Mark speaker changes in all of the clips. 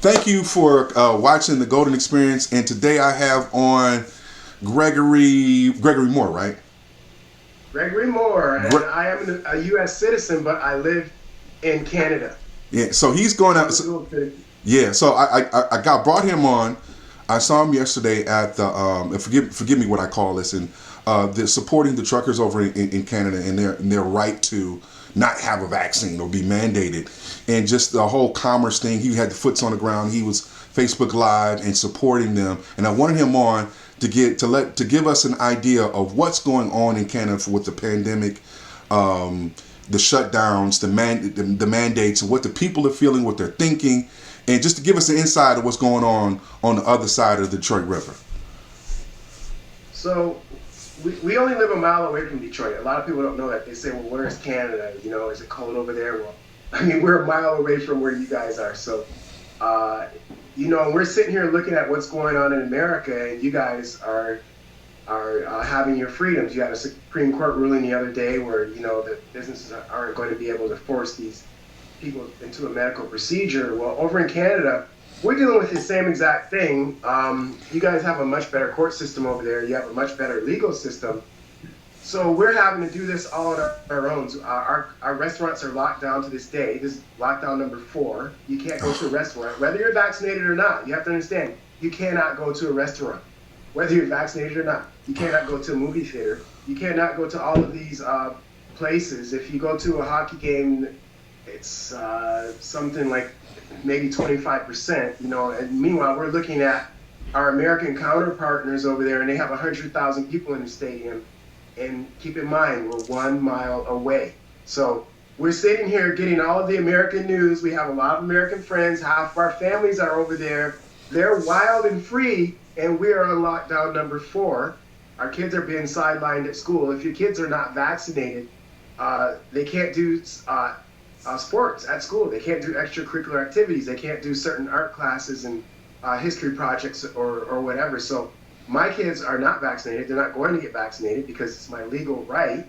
Speaker 1: Thank you for watching the Golden Experience, and today I have on Gregory Moore, right?
Speaker 2: Gregory Moore, and
Speaker 1: Gre-
Speaker 2: I am a U.S. citizen, but I live in Canada.
Speaker 1: yeah, so he's going
Speaker 2: I'm
Speaker 1: out.
Speaker 2: a dual citizen.
Speaker 1: Yeah, so I got brought him on. I saw him yesterday at the and forgive me what I call this, and the supporting the truckers over in Canada and their right to not have a vaccine or be mandated, and just the whole commerce thing. He had the foots on the ground. He was Facebook Live and supporting them, and I wanted him on to give us an idea of what's going on in Canada with the pandemic, the shutdowns, the mandates, and what the people are feeling, what they're thinking, and just to give us an insight of what's going on the other side of the Detroit River.
Speaker 2: So we only live a mile away from Detroit. A lot of people don't know that. They say, well, where is Canada? Is it cold over there? Well, I mean, we're a mile away from where you guys are. So, uh, we're sitting here looking at what's going on in America, and you guys are having your freedoms. You had a Supreme Court ruling the other day where the businesses aren't going to be able to force these people into a medical procedure. Well, over in Canada, we're dealing with the same exact thing. You guys have a much better court system over there. You have a much better legal system. So we're having to do this all on our own. So our restaurants are locked down to this day. This is lockdown number 4. You can't go to a restaurant, whether you're vaccinated or not. You have to understand, you cannot go to a restaurant, whether you're vaccinated or not. You cannot go to a movie theater. You cannot go to all of these places. If you go to a hockey game, it's something like maybe 25%, and meanwhile, we're looking at our American counterpartners over there, and they have 100,000 people in the stadium. And keep in mind, we're 1 mile away. So we're sitting here getting all of the American news. We have a lot of American friends. Half of our families are over there. They're wild and free, and we are on lockdown number 4. Our kids are being sidelined at school. If your kids are not vaccinated, they can't do sports at school. They can't do extracurricular activities. They can't do certain art classes and history projects or whatever. So my kids are not vaccinated. They're not going to get vaccinated because it's my legal right.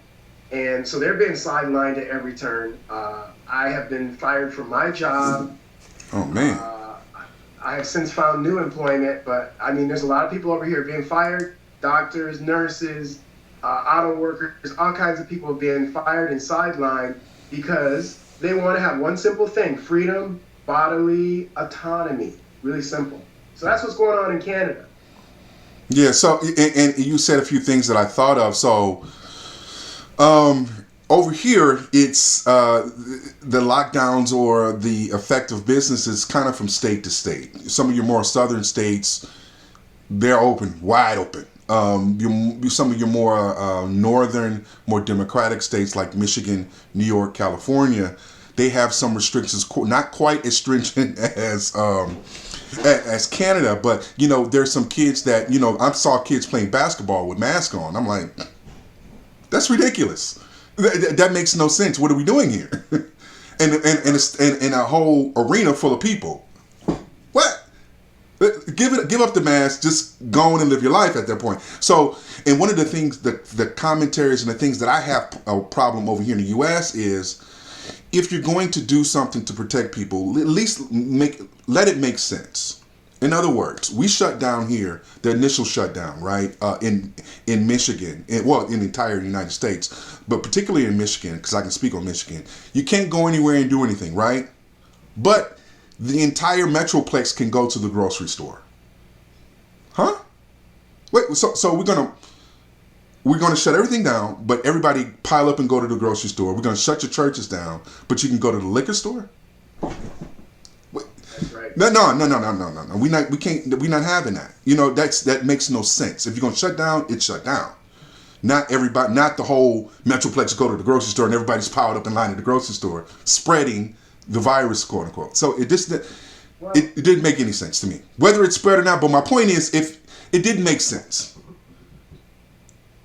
Speaker 2: And so they're being sidelined at every turn. I have been fired from my job.
Speaker 1: Oh man.
Speaker 2: Uh, I have since found new employment, but I mean, there's a lot of people over here being fired: doctors, nurses, auto workers, all kinds of people being fired and sidelined because they want to have one simple thing: freedom, bodily autonomy. Really simple. So that's what's going on in Canada.
Speaker 1: Yeah. So and you said a few things that I thought of. So um, over here, it's the lockdowns or the effect of businesses kind of from state to state. Some of your more southern states, they're open, wide open. Some of your more northern, more democratic states like Michigan, New York, California, they have some restrictions, not quite as stringent as Canada, but there's some kids that I saw kids playing basketball with masks on. I'm like, that's ridiculous. That makes no sense. What are we doing here? And a whole arena full of people. What? Give up the mask. Just go on and live your life at that point. So, and one of the things that the commentaries and the things that I have a problem over here in the U.S. is if you're going to do something to protect people, at least let it make sense. In other words, we shut down here, the initial shutdown, right? In Michigan, in the entire United States, but particularly in Michigan, because I can speak on Michigan. You can't go anywhere and do anything, right? But the entire metroplex can go to the grocery store, huh? Wait, so we're gonna shut everything down, but everybody pile up and go to the grocery store. We're gonna shut your churches down, but you can go to the liquor store. Wait,
Speaker 2: That's right.
Speaker 1: no. We can't. We're not having that. That makes no sense. If you're gonna shut down, it's shut down. Not everybody, not the whole metroplex go to the grocery store and everybody's piled up in line at the grocery store, spreading the virus, quote unquote. So
Speaker 2: Well,
Speaker 1: it didn't make any sense to me, whether it's spread or not. But my point is, if it didn't make sense,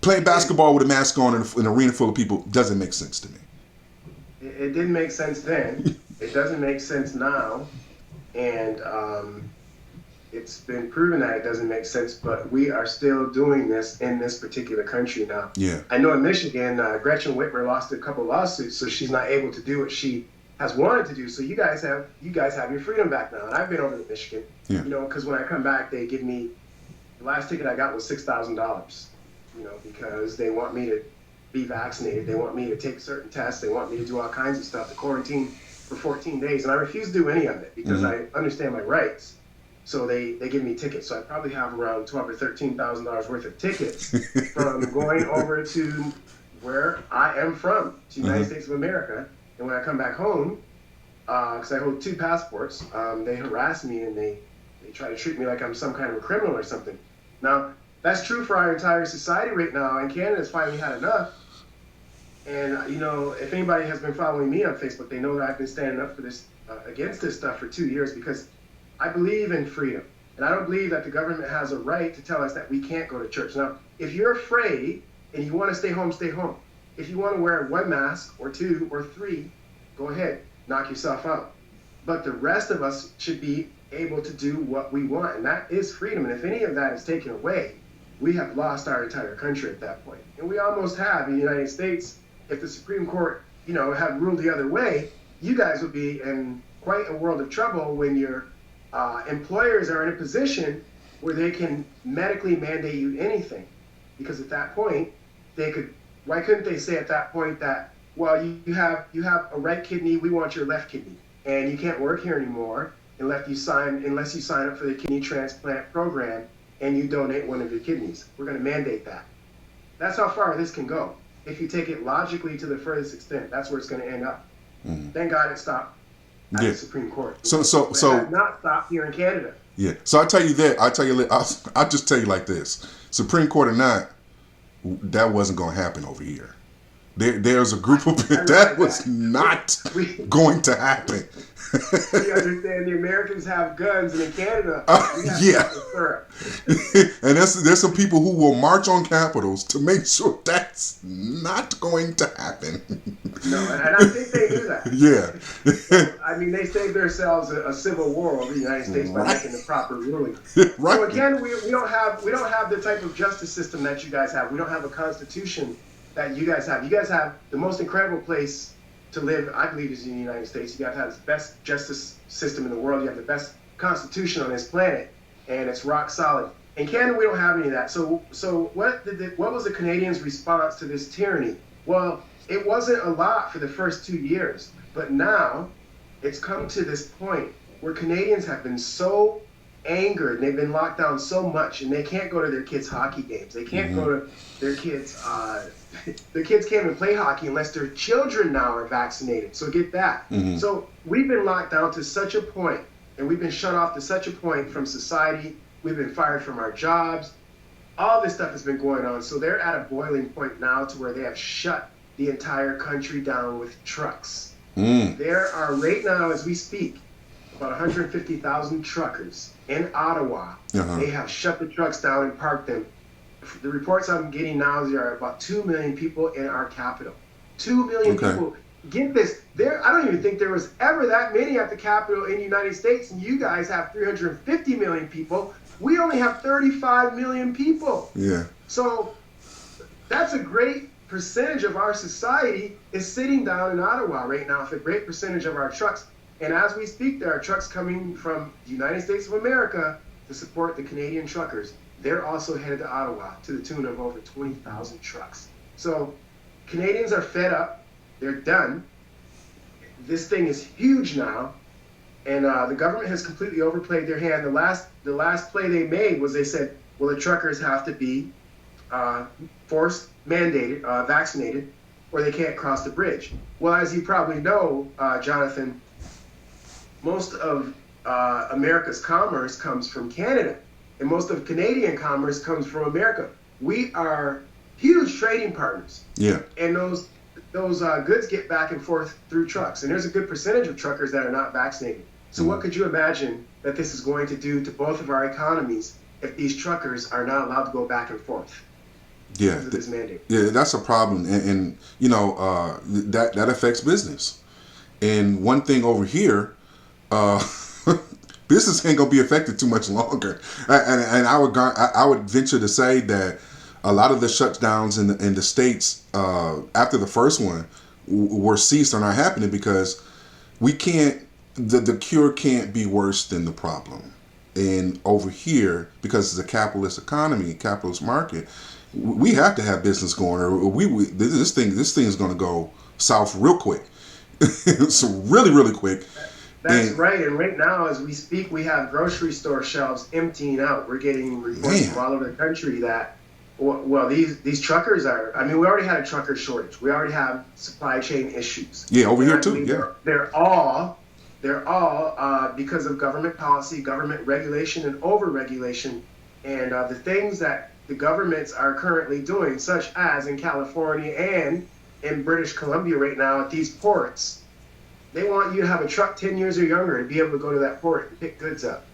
Speaker 1: playing
Speaker 2: it,
Speaker 1: basketball with a mask on in an arena full of people doesn't make sense to me.
Speaker 2: it didn't make sense then. It doesn't make sense now. And it's been proven that it doesn't make sense, but we are still doing this in this particular country now.
Speaker 1: Yeah.
Speaker 2: I know in Michigan, Gretchen Whitmer lost a couple lawsuits, so she's not able to do what she has wanted to do. So you guys have your freedom back now. And I've been over to Michigan,
Speaker 1: Yeah.
Speaker 2: because when I come back, they give me, the last ticket I got was $6,000, because they want me to be vaccinated. They want me to take certain tests. They want me to do all kinds of stuff, to quarantine for 14 days. And I refuse to do any of it because I understand my rights. So they give me tickets. So I probably have around $12,000 or $13,000 worth of tickets from going over to where I am from, to the United States of America. And when I come back home, because I hold 2 passports, they harass me and they try to treat me like I'm some kind of a criminal or something. Now, that's true for our entire society right now, and Canada's finally had enough. And, if anybody has been following me on Facebook, they know that I've been standing up for this, against this stuff for 2 years, because I believe in freedom. And I don't believe that the government has a right to tell us that we can't go to church. Now, if you're afraid and you want to stay home, stay home. If you want to wear 1 mask or 2 or 3, go ahead, knock yourself out. But the rest of us should be able to do what we want, and that is freedom. And if any of that is taken away, we have lost our entire country at that point. And we almost have in the United States. If the Supreme Court, had ruled the other way, you guys would be in quite a world of trouble when your employers are in a position where they can medically mandate you anything. Because at that point, why couldn't they say at that point that, well, you have a right kidney, we want your left kidney, and you can't work here anymore unless you sign up for the kidney transplant program and you donate one of your kidneys. We're going to mandate that. That's how far this can go. If you take it logically to the furthest extent, that's where it's going to end up. Thank God it stopped at the Supreme Court.
Speaker 1: So
Speaker 2: it has not stopped here in Canada.
Speaker 1: Yeah. So I'll just tell you like this: Supreme Court or not, that wasn't going to happen over here. There's a group of people that was not going to happen.
Speaker 2: We understand the Americans have guns, and in Canada, we have syrup.
Speaker 1: And there's some people who will march on capitals to make sure that's not going to happen.
Speaker 2: No, and I think they knew that.
Speaker 1: Yeah.
Speaker 2: They saved themselves a civil war over the United States by making the proper ruling.
Speaker 1: Right.
Speaker 2: So again, we don't have the type of justice system that you guys have. We don't have a constitution that you guys have. You guys have the most incredible place to live, I believe, is in the United States. You guys have the best justice system in the world. You have the best constitution on this planet, and it's rock solid. In Canada, we don't have any of that. So what was the Canadians' response to this tyranny? Well, it wasn't a lot for the first 2 years, but now it's come to this point where Canadians have been so angered, and they've been locked down so much, and they can't go to their kids' hockey games. They can't go to their kids' the kids can't even play hockey unless their children now are vaccinated. So get that. So we've been locked down to such a point, and we've been shut off to such a point from society. We've been fired from our jobs. All this stuff has been going on. So they're at a boiling point now to where they have shut the entire country down with trucks. There are right now, as we speak, about 150,000 truckers in Ottawa. They have shut the trucks down and parked them. The reports I'm getting now is there are about 2 million people in our capital. 2 million people. Get this. I don't even think there was ever that many at the capital in the United States, and you guys have 350 million people. We only have 35 million people.
Speaker 1: Yeah.
Speaker 2: So that's a great percentage of our society is sitting down in Ottawa right now with a great percentage of our trucks. And as we speak, there are trucks coming from the United States of America to support the Canadian truckers. They're also headed to Ottawa to the tune of over 20,000 trucks. So Canadians are fed up. They're done. This thing is huge now. And the government has completely overplayed their hand. The last play they made was they said, well, the truckers have to be forced, mandated, vaccinated, or they can't cross the bridge. Well, as you probably know, Jonathan, most of America's commerce comes from Canada. And most of Canadian commerce comes from America. We are huge trading partners.
Speaker 1: Yeah.
Speaker 2: And those goods get back and forth through trucks. And there's a good percentage of truckers that are not vaccinated. So what could you imagine that this is going to do to both of our economies if these truckers are not allowed to go back and forth?
Speaker 1: Yeah.
Speaker 2: Because of this mandate.
Speaker 1: Yeah, that's a problem. And that affects business. And one thing over here, business ain't gonna be affected too much longer, and I would venture to say that a lot of the shutdowns in the states after the first one were ceased or not happening because we can't. The cure can't be worse than the problem. And over here, because it's a capitalist economy, capitalist market, we have to have business going, or this thing is going to go south real quick. So really quick.
Speaker 2: That's right. And right now, as we speak, we have grocery store shelves emptying out. We're getting reports from all over the country that, well, these truckers are. I mean, we already had a trucker shortage. We already have supply chain issues.
Speaker 1: Yeah, over here too. Yeah,
Speaker 2: they're all because of government policy, government regulation, and over-regulation, and the things that the governments are currently doing, such as in California and in British Columbia right now at these ports. They want you to have a truck 10 years or younger to be able to go to that port and pick goods up.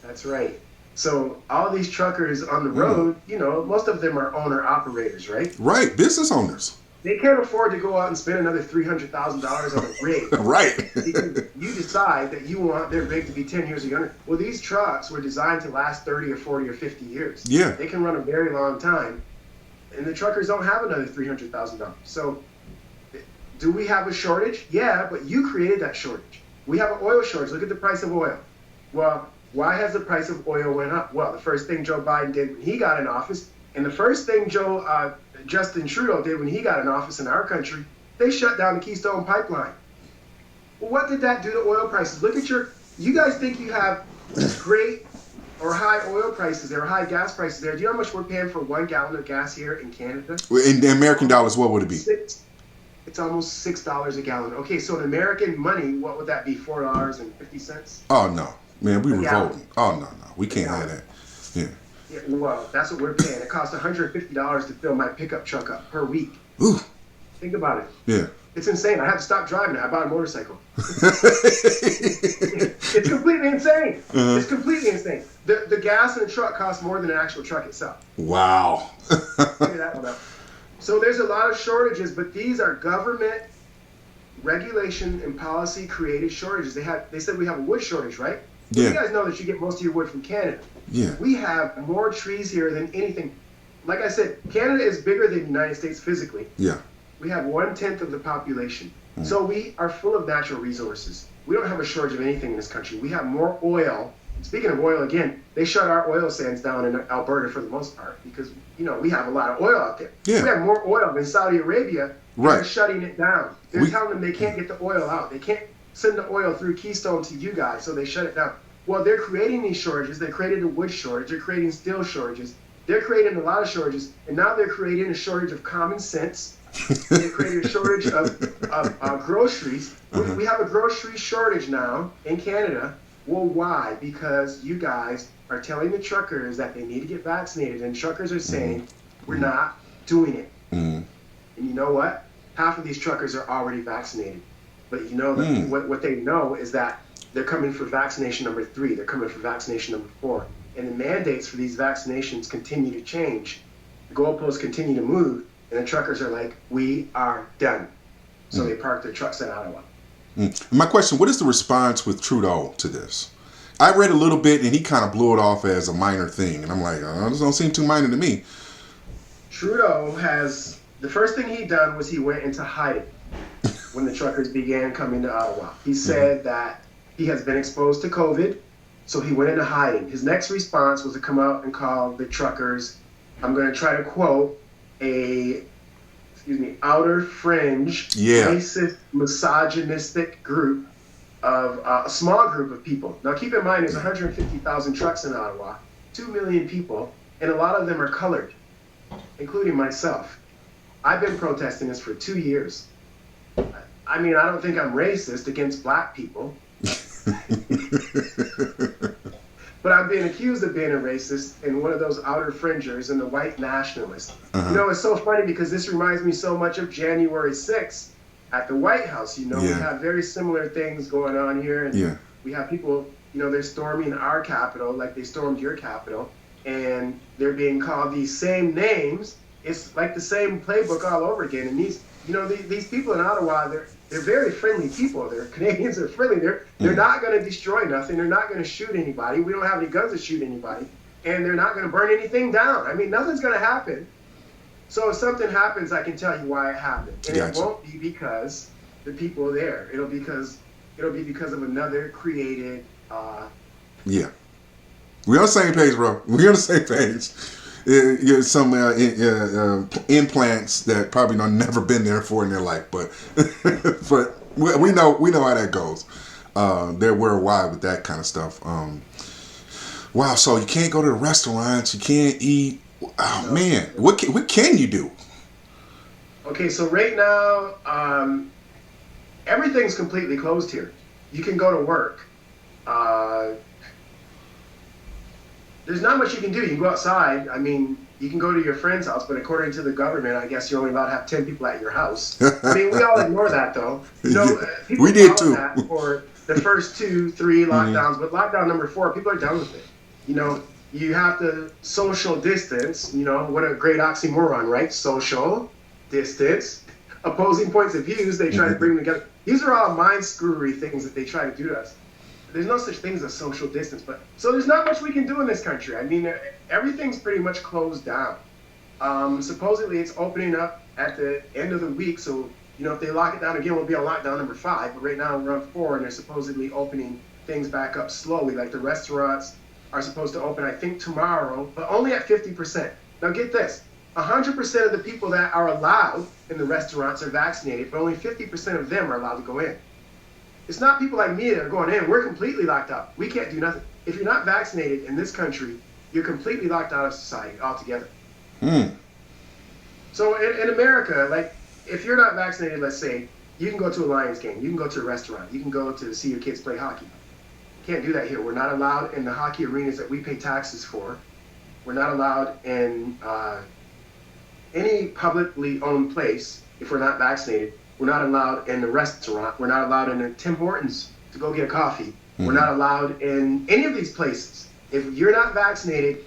Speaker 2: That's right. So all these truckers on the road, most of them are owner-operators, right?
Speaker 1: Right, business owners.
Speaker 2: They can't afford to go out and spend another $300,000 on a rig.
Speaker 1: Right.
Speaker 2: Because you decide that you want their rig to be 10 years or younger. Well, these trucks were designed to last 30 or 40 or 50 years.
Speaker 1: Yeah.
Speaker 2: They can run a very long time. And the truckers don't have another $300,000. So do we have a shortage? Yeah, but you created that shortage. We have an oil shortage. Look at the price of oil. Well, why has the price of oil went up? Well, the first thing Joe Biden did when he got in office, and the first thing Justin Trudeau did when he got in office in our country, they shut down the Keystone Pipeline. Well, what did that do to oil prices? Look at you guys think you have great or high oil prices there, or high gas prices there. Do you know how much we're paying for 1 gallon of gas here in Canada?
Speaker 1: In the American dollars, what would it be?
Speaker 2: It's almost $6 a gallon. Okay, so in American money, what would that be? $4.50?
Speaker 1: Oh, no. Man, we revolting. Oh, no. We can't have that. Yeah.
Speaker 2: Yeah, well, that's what we're paying. It costs $150 to fill my pickup truck up per week.
Speaker 1: Ooh.
Speaker 2: Think about it.
Speaker 1: Yeah.
Speaker 2: It's insane. I had to stop driving it. I bought a motorcycle. It's completely insane. Uh-huh. It's completely insane. The gas in the truck costs more than the actual truck itself.
Speaker 1: Wow.
Speaker 2: Figure that one out. So there's a lot of shortages, but these are government regulation and policy created shortages. They said we have a wood shortage, right? Yeah. You guys know that you get most of your wood from Canada.
Speaker 1: Yeah.
Speaker 2: We have more trees here than anything. Like I said, Canada is bigger than the United States physically.
Speaker 1: Yeah.
Speaker 2: We have 1/10 of the population. So we are full of natural resources. We don't have a shortage of anything in this country. We have more oil. Speaking of oil, again, they shut our oil sands down in Alberta for the most part because, we have a lot of oil out there.
Speaker 1: Yeah.
Speaker 2: We have more oil than Saudi Arabia.
Speaker 1: Right.
Speaker 2: They're shutting it down. They're telling them they can't get the oil out. They can't send the oil through Keystone to you guys, so they shut it down. Well, they're creating these shortages. They created a wood shortage. They're creating steel shortages. They're creating a lot of shortages, and now they're creating a shortage of common sense. They created a shortage of groceries. Uh-huh. We have a grocery shortage now in Canada. Well, why? Because you guys are telling the truckers that they need to get vaccinated, and truckers are saying, we're not doing it. And you know what? Half of these truckers are already vaccinated. But what they know is that they're coming for vaccination number 3. They're coming for vaccination number 4. And the mandates for these vaccinations continue to change. The goalposts continue to move. And the truckers are like, we are done. So they park their trucks in Ottawa.
Speaker 1: My question, what is the response with Trudeau to this? I read a little bit and he kind of blew it off as a minor thing. And I'm like, this don't seem too minor to me.
Speaker 2: Trudeau the first thing he done was he went into hiding when the truckers began coming to Ottawa. He said that he has been exposed to COVID, so he went into hiding. His next response was to come out and call the truckers, I'm going to try to quote, outer fringe, racist, misogynistic group of a small group of people. Now keep in mind, there's 150,000 trucks in Ottawa, 2 million people, and a lot of them are colored, including myself. I've been protesting this for 2 years. I mean, I don't think I'm racist against black people. But I'm being accused of being a racist and one of those outer fringers and the white nationalist. Uh-huh. It's so funny because this reminds me so much of January 6th at the White House. We have very similar things going on here. And we have people, they're storming our Capitol like they stormed your Capitol. And they're being called these same names. It's like the same playbook all over again. And these people in Ottawa, they're very friendly people. Canadians are friendly. They're not going to destroy nothing. They're not going to shoot anybody. We don't have any guns to shoot anybody. And they're not going to burn anything down. I mean, nothing's going to happen. So if something happens, I can tell you why it happened. And It won't be because the people are there. It'll be because it'll be because of another created.
Speaker 1: Yeah. We're on the same page, bro. We're on the same page. Some implants that probably don't never been there before in their life, but but we know how that goes. They're worldwide with that kind of stuff. Wow, so you can't go to the restaurants, you can't eat. Oh
Speaker 2: No.
Speaker 1: man, what can you do?
Speaker 2: Okay, so right now, everything's completely closed here. You can go to work. Uh, there's not much you can do. You can go outside. I mean, you can go to your friend's house, but according to the government, I guess you're only allowed to have 10 people at your house. I mean, we all ignore that, though. You know,
Speaker 1: Yeah,
Speaker 2: people
Speaker 1: we did
Speaker 2: follow
Speaker 1: too.
Speaker 2: that for the first 2, 3 lockdowns, but lockdown number 4, people are done with it. You know, you have to social distance. You know, what a great oxymoron, right? Social distance. Opposing points of views, they try to bring them together. These are all mind screwery things that they try to do to us. There's no such thing as a social distance, but so there's not much we can do in this country. I mean, everything's pretty much closed down. Supposedly, it's opening up at the end of the week, so you know if they lock it down again, we'll be on lockdown number 5. But right now we're on 4, and they're supposedly opening things back up slowly. Like the restaurants are supposed to open, I think, tomorrow, but only at 50%. Now get this: 100% of the people that are allowed in the restaurants are vaccinated, but only 50% of them are allowed to go in. It's not people like me that are going in. We're completely locked up. We can't do nothing. If you're not vaccinated in this country, you're completely locked out of society altogether.
Speaker 1: Hmm.
Speaker 2: So in America, like, if you're not vaccinated, let's say, you can go to a Lions game, you can go to a restaurant, you can go to see your kids play hockey. Can't do that here. We're not allowed in the hockey arenas that we pay taxes for. We're not allowed in any publicly owned place if we're not vaccinated. We're not allowed in the restaurant. We're not allowed in the Tim Hortons to go get a coffee. We're not allowed in any of these places. If you're not vaccinated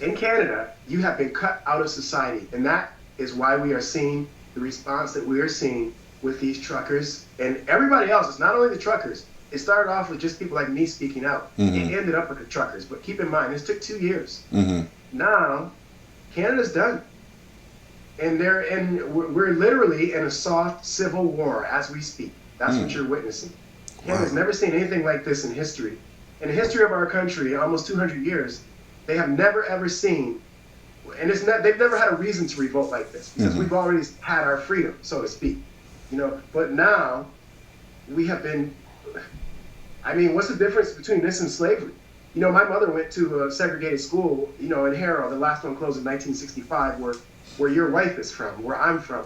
Speaker 2: in Canada, you have been cut out of society. And that is why we are seeing the response that we are seeing with these truckers and everybody else. It's not only the truckers. It started off with just people like me speaking out. It ended up with the truckers. But keep in mind, this took 2 years. Now, Canada's done. And we're literally in a soft civil war as we speak. That's what you're witnessing. Canada's never seen anything like this in history. In the history of our country, almost 200 years, they have never ever seen, and they've never had a reason to revolt like this because we've already had our freedom, so to speak. You know, but now we have been. I mean, what's the difference between this and slavery? You know, my mother went to a segregated school, you know, in Harrow. The last one closed in 1965, where your wife is from, where I'm from.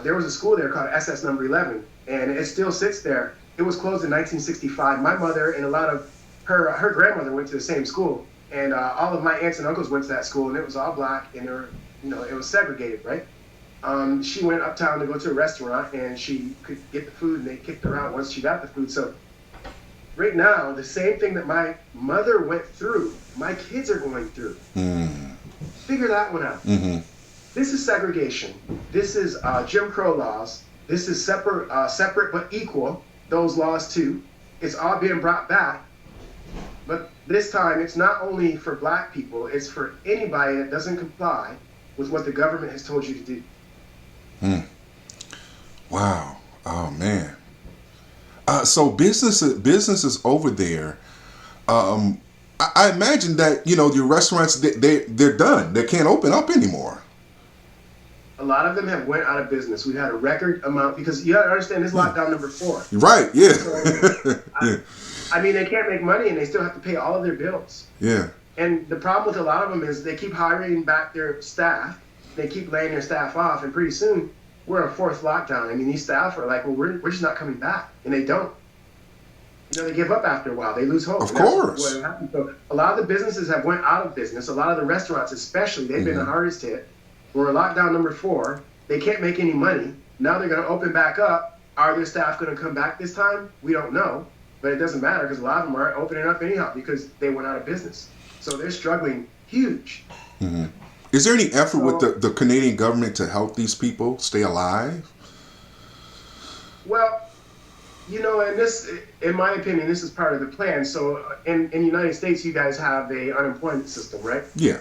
Speaker 2: There was a school there called SS number 11, and it still sits there. It was closed in 1965. My mother and a lot of her grandmother went to the same school, and all of my aunts and uncles went to that school, and it was all black, and it was segregated, right? She went uptown to go to a restaurant, and she could get the food, and they kicked her out once she got the food. So right now, the same thing that my mother went through, my kids are going through. Figure that one out. This is segregation. This is Jim Crow laws. This is separate but equal. Those laws too. It's all being brought back. But this time, it's not only for black people. It's for anybody that doesn't comply with what the government has told you to do.
Speaker 1: Wow. Oh man. So businesses over there. I imagine that your restaurants they're done. They can't open up anymore.
Speaker 2: A lot of them have went out of business. We've had a record amount because you got to understand this is lockdown number 4.
Speaker 1: Right. Yeah.
Speaker 2: So,
Speaker 1: yeah.
Speaker 2: I mean, they can't make money and they still have to pay all of their bills.
Speaker 1: Yeah.
Speaker 2: And the problem with a lot of them is they keep hiring back their staff. They keep laying their staff off, and pretty soon we're in a 4th lockdown. I mean, these staff are like, well, we're just not coming back, and they don't. They give up after a while. They lose hope.
Speaker 1: Of course.
Speaker 2: What happens. So a lot of the businesses have went out of business. A lot of the restaurants, especially, they've been the hardest hit. We're in lockdown number 4. They can't make any money. Now they're going to open back up. Are their staff going to come back this time? We don't know. But it doesn't matter because a lot of them aren't opening up anyhow because they went out of business. So they're struggling huge.
Speaker 1: Is there any effort with the Canadian government to help these people stay alive?
Speaker 2: Well, in my opinion, this is part of the plan. So in the United States, you guys have a unemployment system, right?
Speaker 1: Yeah.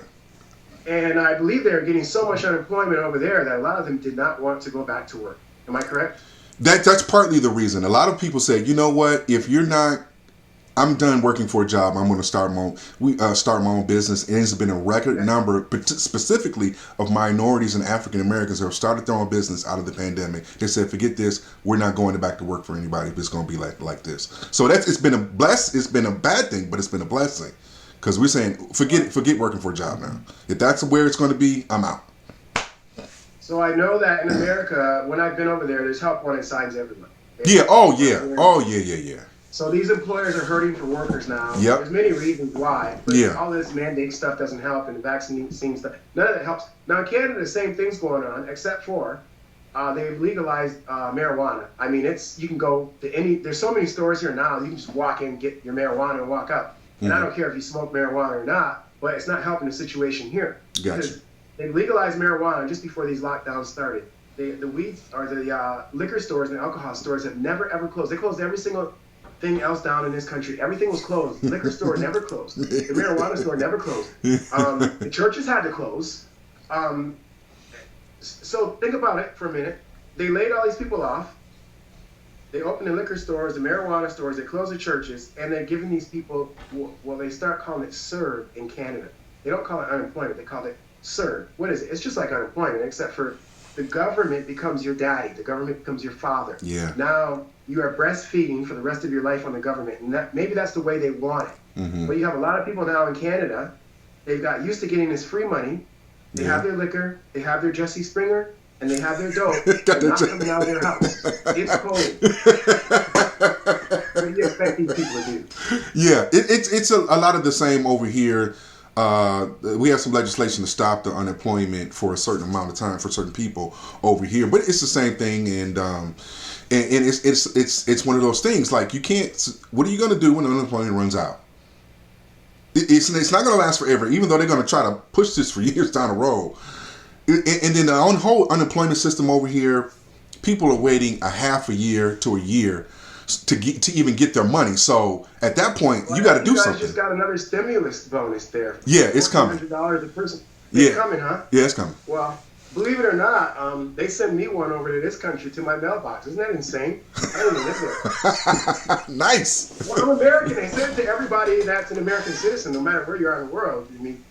Speaker 2: And I believe they're getting so much unemployment over there that a lot of them did not want to go back to work. Am I correct?
Speaker 1: That's partly the reason. A lot of people say, you know what, if you're not, I'm done working for a job. I'm going to start my own business. And there's been a record number, specifically of minorities and African Americans who have started their own business out of the pandemic. They said, forget this. We're not going back to work for anybody if it's going to be like this. So it's been a bad thing, but it's been a blessing because we're saying, forget working for a job now. If that's where it's going to be, I'm out.
Speaker 2: So I know that in America, when I've been over there, there's help wanted signs everywhere.
Speaker 1: Yeah. Oh yeah.
Speaker 2: So these employers are hurting for workers now.
Speaker 1: Yep.
Speaker 2: There's many reasons why. But
Speaker 1: Yeah.
Speaker 2: all this mandate stuff doesn't help, and the vaccine stuff, none of that helps. Now in Canada, the same thing's going on, except for they've legalized marijuana. I mean, you can go to there's so many stores here now, you can just walk in, get your marijuana, and walk out. And I don't care if you smoke marijuana or not, but it's not helping the situation here.
Speaker 1: Gotcha.
Speaker 2: Because they legalized marijuana just before these lockdowns started. The weed or the liquor stores and the alcohol stores have never ever closed. They closed every single thing else down in this country. Everything was closed. The liquor store never closed. The marijuana store never closed. The churches had to close. So think about it for a minute. They laid all these people off. They opened the liquor stores, the marijuana stores, they closed the churches, and they're giving these people, well, they start calling it CERB in Canada. They don't call it unemployment, they call it CERB. What is it? It's just like unemployment, except for the government becomes your daddy. The government becomes your father.
Speaker 1: Yeah.
Speaker 2: Now you are breastfeeding for the rest of your life on the government, and maybe that's the way they want it.
Speaker 1: Mm-hmm.
Speaker 2: But you have a lot of people now in Canada, they've got used to getting this free money. They have their liquor, they have their Jesse Springer, and they have their dope. They're not coming out of their house. It's cold. What do you expect these people to do?
Speaker 1: Yeah, it's a lot of the same over here. We have some legislation to stop the unemployment for a certain amount of time for certain people over here, but it's the same thing, and it's one of those things like you can't. What are you going to do when unemployment runs out? It's not going to last forever, even though they're going to try to push this for years down the road. And then the whole unemployment system over here, people are waiting a half a year to a year to even get their money. So at that point, you got to do something.
Speaker 2: You guys just got another stimulus bonus there.
Speaker 1: Yeah, it's coming.
Speaker 2: $100 a person.
Speaker 1: Yeah.
Speaker 2: It's coming, huh?
Speaker 1: Yeah, it's coming.
Speaker 2: Well, believe it or not, they sent me one over to this country to my mailbox. Isn't that insane? I don't even live there.
Speaker 1: Nice.
Speaker 2: Well, I'm American. They send it to everybody that's an American citizen, no matter where you are in the world. I mean,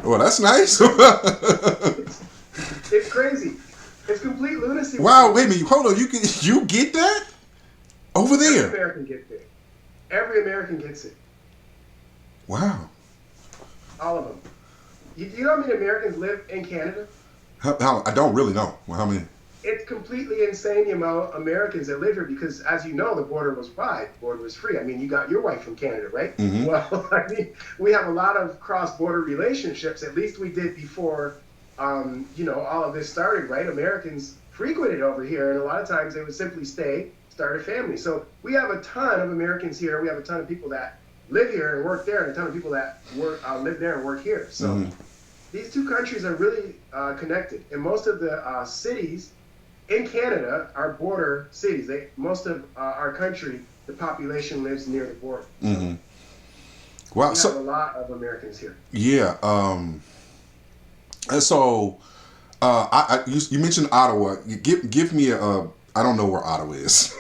Speaker 1: well, that's nice.
Speaker 2: it's crazy. It's complete lunacy.
Speaker 1: Wow, wait a minute. Hold on. You get that over there?
Speaker 2: Every American gets it. Every American gets it.
Speaker 1: Wow.
Speaker 2: All of them. You know how many Americans live in Canada?
Speaker 1: How I don't really know. Well, how many?
Speaker 2: It's completely insane the amount of Americans that live here because, as you know, the border was wide, the border was free. I mean, you got your wife from Canada, right?
Speaker 1: Mm-hmm.
Speaker 2: Well, I mean, we have a lot of cross-border relationships. At least we did before, all of this started, right? Americans frequented over here, and a lot of times they would simply stay, start a family. So we have a ton of Americans here. We have a ton of people that live here and work there, and a ton of people that live there and work here. So these two countries are really connected, and most of the cities in Canada are border cities. Most of our country, the population lives near the border.
Speaker 1: Mm-hmm. Wow,
Speaker 2: we have a lot of Americans here.
Speaker 1: Yeah. And so, you mentioned Ottawa. Give me I don't know where Ottawa is.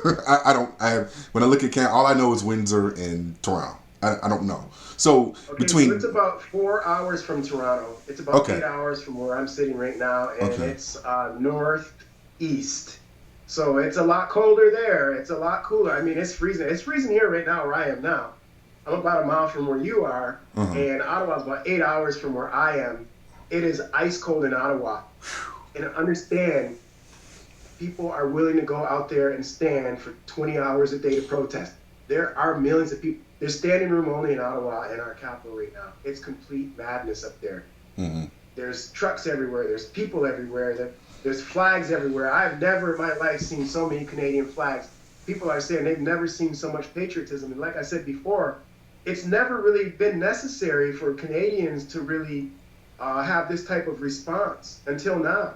Speaker 1: When I look at Canada, all I know is Windsor and Toronto. I don't know. So
Speaker 2: so it's about 4 hours from Toronto. It's about 8 hours from where I'm sitting right now, and it's northeast. So it's a lot colder there. It's a lot cooler. I mean, it's freezing. It's freezing here right now where I am now. I'm about a mile from where you are, and Ottawa's about 8 hours from where I am. It is ice cold in Ottawa. And understand, people are willing to go out there and stand for 20 hours a day to protest. There are millions of people. There's standing room only in Ottawa, in our capital right now. It's complete madness up there. Mm-hmm. There's trucks everywhere. There's people everywhere. There's flags everywhere. I've never in my life seen so many Canadian flags. People are saying they've never seen so much patriotism. And like I said before, it's never really been necessary for Canadians to really have this type of response until now.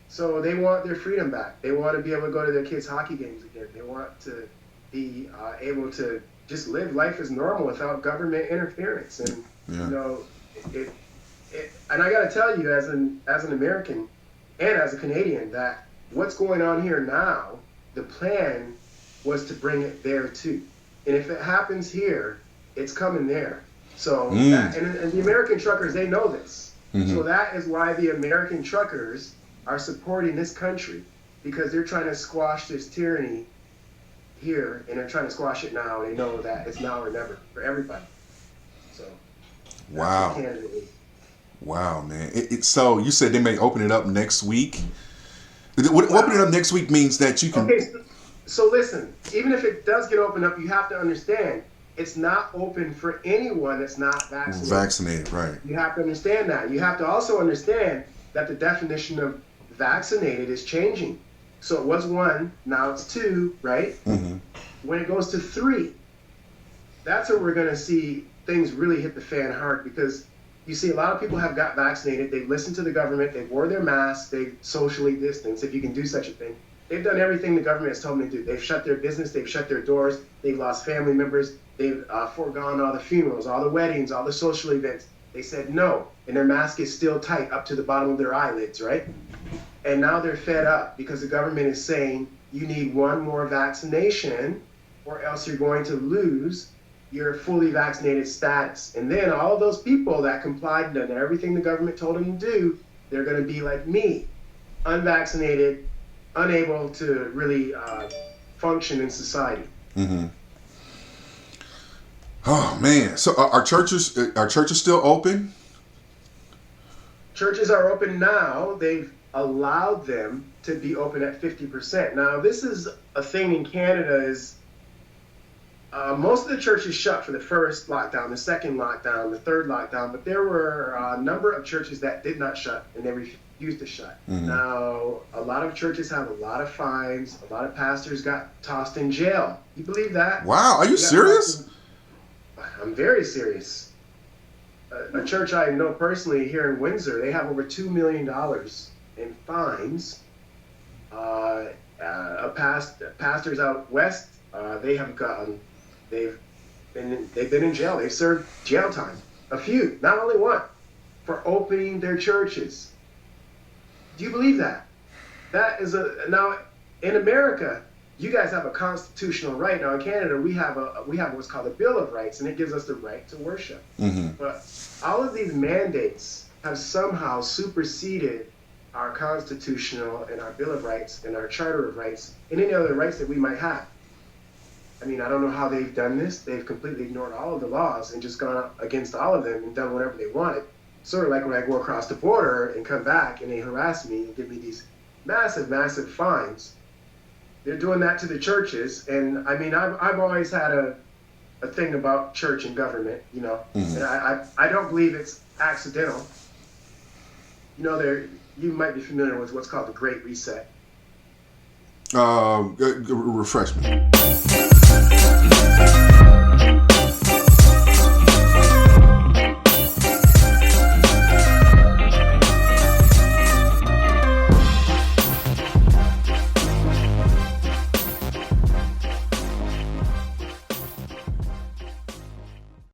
Speaker 2: So they want their freedom back. They want to be able to go to their kids' hockey games again. They want to be able to just live life as normal without government interference. And and I got to tell you, as an American and as a Canadian, that what's going on here now, the plan was to bring it there too. And if it happens here, it's coming there. So, and the American truckers, they know this.
Speaker 1: Mm-hmm.
Speaker 2: So that is why the American truckers are supporting this country, because they're trying to squash this tyranny here, and they're trying to squash it now. They know that it's now or never for everybody. So,
Speaker 1: wow.
Speaker 2: Canada is.
Speaker 1: Wow, man. So you said they may open it up next week. Opening up next week means that you can.
Speaker 2: Okay, so listen. Even if it does get opened up, you have to understand it's not open for anyone that's not vaccinated.
Speaker 1: Vaccinated, right?
Speaker 2: You have to understand that. You have to also understand that the definition of vaccinated is changing. So it was 1, now it's 2, right?
Speaker 1: Mm-hmm.
Speaker 2: When it goes to 3, that's where we're going to see things really hit the fan hard, because you see a lot of people have got vaccinated. They've listened to the government. They wore their masks. They've socially distanced, if you can do such a thing. They've done everything the government has told them to do. They've shut their business. They've shut their doors. They've lost family members. They've foregone all the funerals, all the weddings, all the social events. They said no, and their mask is still tight up to the bottom of their eyelids, right? And now they're fed up because the government is saying you need 1 more vaccination or else you're going to lose your fully vaccinated status. And then all of those people that complied and done everything the government told them to do, they're going to be like me, unvaccinated, unable to really function in society.
Speaker 1: Mm-hmm. Oh man! So are churches still open?
Speaker 2: Churches are open now. They've allowed them to be open at 50%. Now, this is a thing in Canada is most of the churches shut for the first lockdown, the second lockdown, the third lockdown, but there were a number of churches that did not shut, and they refused to shut.
Speaker 1: Mm-hmm.
Speaker 2: Now, a lot of churches have a lot of fines. A lot of pastors got tossed in jail. You believe that?
Speaker 1: Wow, are you serious?
Speaker 2: I'm very serious. A church I know personally here in Windsor, they have over $2 million in fines. Pastors out west, they've been in jail. They've served jail time. A few, not only one, for opening their churches. Do you believe that? That is now in America, you guys have a constitutional right. Now in Canada, we have what's called a Bill of Rights, and it gives us the right to worship.
Speaker 1: Mm-hmm.
Speaker 2: But all of these mandates have somehow superseded our constitutional and our Bill of Rights and our Charter of Rights and any other rights that we might have. I mean, I don't know how they've done this. They've completely ignored all of the laws and just gone against all of them and done whatever they wanted. Sort of like when I go across the border and come back and they harass me and give me these massive, massive fines. They're doing that to the churches. And I mean, I've always had a thing about church and government, you know.
Speaker 1: Mm-hmm.
Speaker 2: And I don't believe it's accidental. You know, you might be familiar with what's called the Great Reset.
Speaker 1: Refresh me.